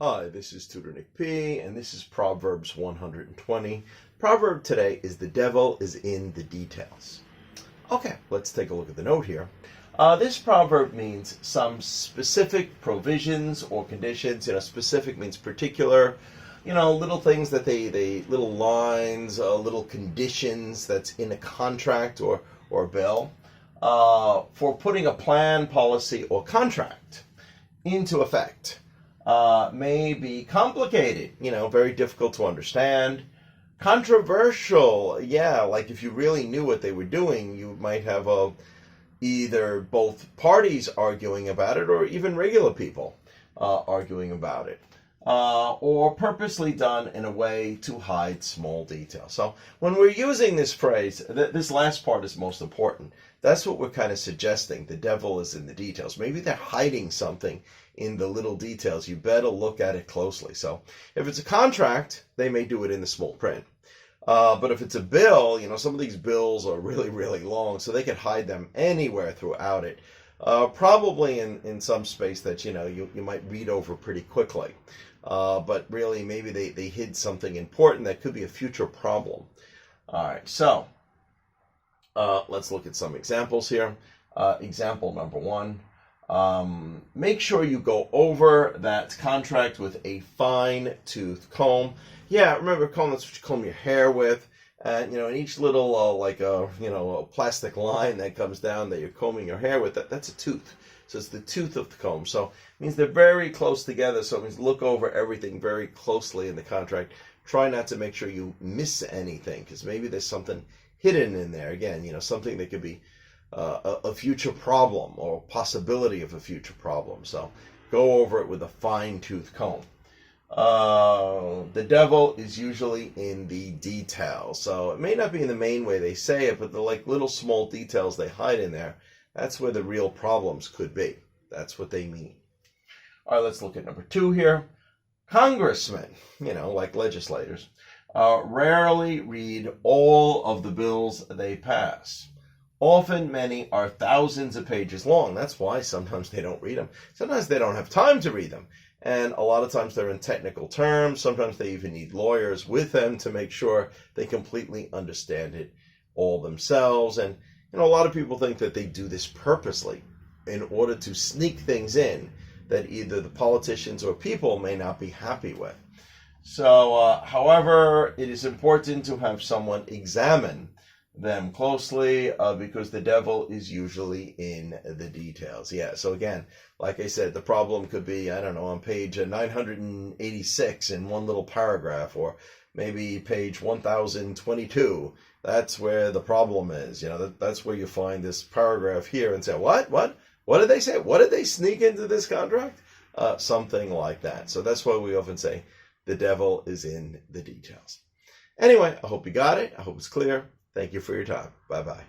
Hi, this is Tutor Nick P, and this is Proverbs 120. Proverb today is the devil is in the details. Okay, let's take a look at the note here. This proverb means some specific provisions or conditions. Specific means particular. Little things that little lines, little conditions that's in a contract or bill for putting a plan, policy, or contract into effect. May be complicated, very difficult to understand. Controversial, like if you really knew what they were doing, you might have either both parties arguing about it or even regular people arguing about it. Or purposely done in a way to hide small details. So when we're using this phrase, this last part is most important. That's what we're kind of suggesting. The devil is in the details. Maybe they're hiding something in the little details. You better look at it closely. So if it's a contract, they may do it in the small print. But if it's a bill, some of these bills are really, really long, so they could hide them anywhere throughout it. Probably in some space that, you might read over pretty quickly. But really, maybe they hid something important that could be a future problem. All right, so let's look at some examples here. Example number one. Make sure you go over that contract with a fine-tooth comb. Yeah, remember, comb, that's what you comb your hair with. And, in each little, a plastic line that comes down that you're combing your hair with, that's a tooth. So it's the tooth of the comb. So it means they're very close together. So it means look over everything very closely in the contract. Try not to make sure you miss anything, because maybe there's something hidden in there. Again, something that could be a future problem or possibility of a future problem. So go over it with a fine-tooth comb. The devil is usually in the details. So it may not be in the main way they say it, but the little small details they hide in there, that's where the real problems could be. That's what they mean. All right, let's look at number two here. Congressmen, like legislators, rarely read all of the bills they pass. Often many are thousands of pages long. That's why sometimes they don't read them. Sometimes they don't have time to read them. And a lot of times they're in technical terms. Sometimes they even need lawyers with them to make sure they completely understand it all themselves. And a lot of people think that they do this purposely in order to sneak things in that either the politicians or people may not be happy with. So, however, it is important to have someone examine them closely because the devil is usually in the details. Yeah, so again, like I said, the problem could be, on page 986 in one little paragraph, or maybe page 1022. That's where the problem is. That's where you find this paragraph here and say, what did they say? What did they sneak into this contract? Something like that. So that's why we often say the devil is in the details. Anyway, I hope you got it. I hope it's clear. Thank you for your time. Bye-bye.